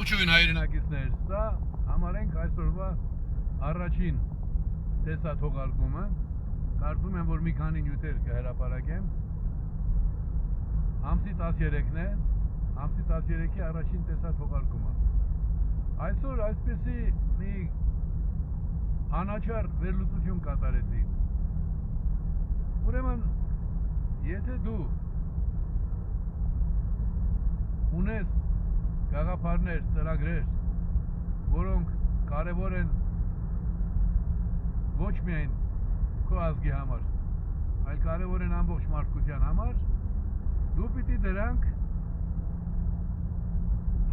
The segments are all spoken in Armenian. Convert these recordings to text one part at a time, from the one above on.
Ողջույն հայրենակիցներ, սա համարենք այսօրվա առաջին տեսաթողարկումը, կարծում եմ, որ մի քանի նյութեր կհրապարակեմ, ամսի 13-ն է, ամսի 13-ի առաջին տեսաթողարկումը։ Այսօր այսպեսի մի անաչառ վերլուծություն կատարեցի։ Ուրեմն, եթե դու ունես գաղափարներ, ծրագրեր, որոնք կարևոր են ոչ միայն քո ազգի համար, այլ կարևոր են ամբողջ մարդկության համար, դու պիտի դրանք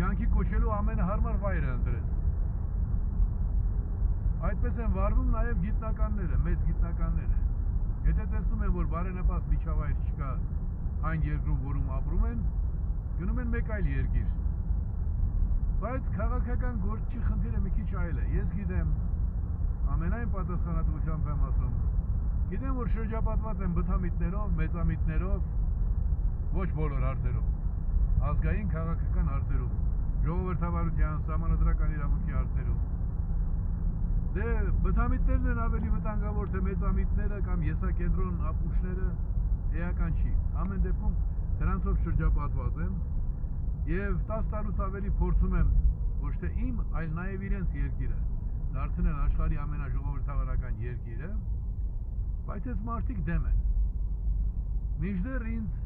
կյանքի կոչելու ամենահարմար վայրը ընտրես։ Այդպես են վարվում նաև գիտնականները, մեծ գիտնականները։ Եթե տեսնում են, որ բարենպաստ միջավայր չկա այն երկրում, որում ապրում են, գնում են մեկ այլ երկիր։ Բայց քաղաքական գործի խնդիրը մի քիչ այլ է։ Ես գիտեմ, ամենայն պատասխանատվությամբ եմ ասում, գիտեմ, որ շրջապատված են բթամիտներով, մեծամիտներով, ոչ բոլոր հարցերում, ազգային քաղաքական հարցերում, ժողովրդավարության, սահմանադրական իրավունքի հարցերում։ Դե բթամիտներն են ավելի վտանգավոր, թե մեծամիտները կամ եսակենտրոն ապուշները, էական չի։ Ամեն դեպքում դրանցով շրջապատված եմ և 10 տարուց ավելի փորձում եմ ոչ թե իմ, այլ նաև իրենց երկիրը դարձնել աշխարհի ամենաժողովրդավարական երկիրը, բայց այս մարդիկ դեմ են։ Մինչդեռ ինձ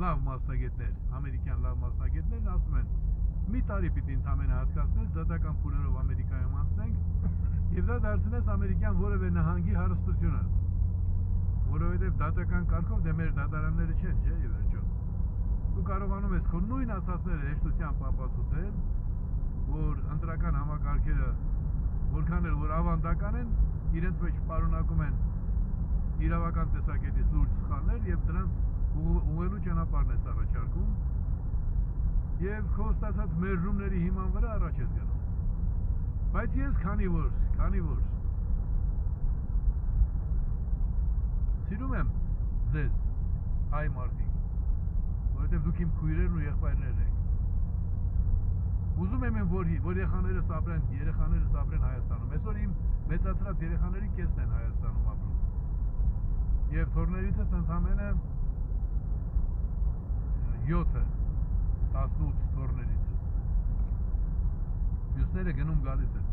լավ մասնագետներ, ամերիկյան լավ մասնագետներն ասում են, մի տարի պիտի ընդամենը հատկացնես, դատական փուլերով Ամերիկայում անցնենք և դա դարձնես ամերիկյան որևէ նահանգի հարստությունը, որովհետև դատական կարգով դե մեր դատարանները չեն, չէ, ի վերջո։ Դու կարողանում ես քո նույն ասածները հեշտությամբ ապացուցել, որ ընտրական համակարգերը որքան էլ որ ավանդական են, իրենց մեջ պարունակում են իրավական տեսակետից լուրջ սխալներ և դրանց ուղղելու ճանապարհն ես առաջարկում և քո ստացած մերժումների հիման վրա առաջ ես գնում։ Բայց ես քանի որ սիրում եմ ձեզ, հայ մարդիկ, որովհետև դուք իմ քույրերն ու եղբայրներն եք։ Ուզում եմ, որ երեխաներս ապրեն Հայաստանում։ Այսօր իմ մեծացրած երեխաների կեսն են Հայաստանում ապրում։ Եվ թոռներիցս ընդամենը 7-ը, 18 թոռներիցս։ Մյուսները գնում գալիս են։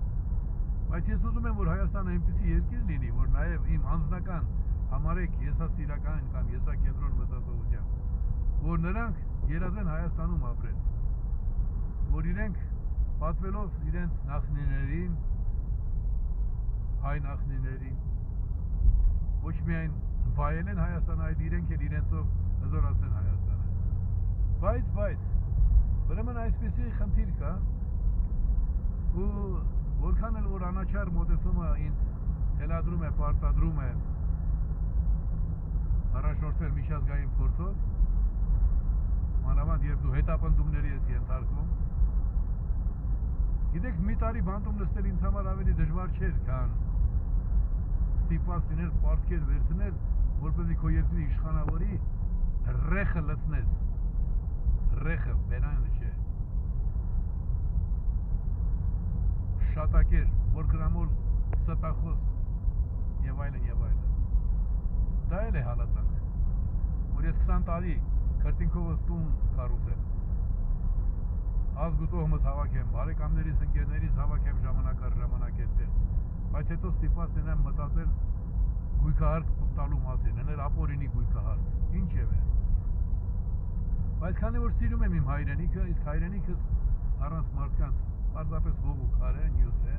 Բայց ես ուզում եմ, որ Հայաստանը այնպիսի երկիր լինի, որ նաև իմ անձնական համարեք եսասիրական կամ եսակենտրոն մտածողությամբ, որ նրանք երազեն Հայաստանում ապրեն, որ իրենք պատվելով իրենց նախնիներին, հայ նախնիներին, ոչ միայն վայելեն Հայաստանը, այլ իրենք էլ իրենցով հզորացնեն Հայաստանը։ Բայց, ուրեմն այսպիսի խնդիր կա, ու որքան էլ որ անաչառ մոտեցումը ինձ թելադրում է, պարտադրում է առաջնորդվել միջազգային փորձով, մանավանդ երբ դու հետապնդումների ես ենթարկվում, գիտեք, մի տարի բանտում նստել ինձ համար ավելի դժվար չէր, քան ստիպված լինել պարտքեր վերցնել, որպեսզի քո երկրի իշխանավորի ռեխը լցնես, ռեխը բերանը չէ, շատակեր, որգրամոլ ստախոս և այլն և այլն։ Դա էլ է հալածանք, որ ես 20 տարի քրտինքովս տուն կառուցել, ազգ ու տոհմս հավաքեմ, բարեկամներիս, ընկերներիս հավաքեմ ժամանակ առ ժամանակ այդտեղ, բայց հետո ստիպված լինեմ մտածել գույքահարկ տալու մասին, հնել ապօրինի գույքահարկ, ինչևէ։ Բայց քանի որ սիրում եմ իմ հայրենիքը, իսկ հայրենիքս առանց մարդկանց պարզապես հող ու քար է, նյութ է,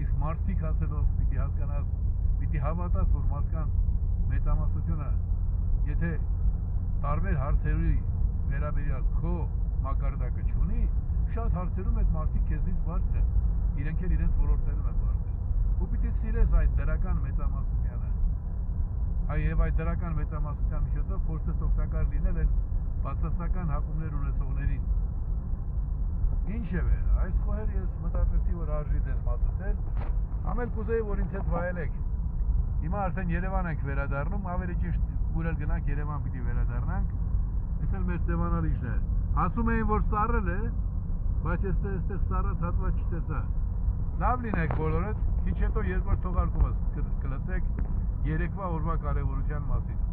իսկ մարդիկ ասելով պիտի հասկանաս, պիտի հավատաս, որ մարդկանց մեծամասնությունը, եթե տարբեր հարցերի վերաբերյալ քո մակարդակը չունի, շատ հարցերում այդ մարդիկ քեզնից բարձր են, իրենք էլ իրենց ոլորտներում են բարձր։ Ու պիտի սիրես այդ դրական մեծամասնությանը։ Եվ այդ դրական մեծամասնության միջոցով փորձես օգտակար լինել են բացասական հակումներ ունեցողներին։ Ինչևէ, այս խոհեր ես մտածեցի, որ արժի ձեզ մատուցել, ամել կուզեի, որ ինձ հետ վայելեք։ Հիմա արդեն Երևան ենք վերադառնում, ավելի ճիշտ ուր էլ գնանք Երևան պիտի վերադառնանք, այս էլ մեր Ստեփանալիչն է։ Ասում էին, որ սառել է, բայց այստեղ սառած հատված չտեսա։ Լավ լինեք բոլորդ, քիչ հետո երկրորդ թողարկումս կլսեք երեկվա օրվա կարևորության մասին։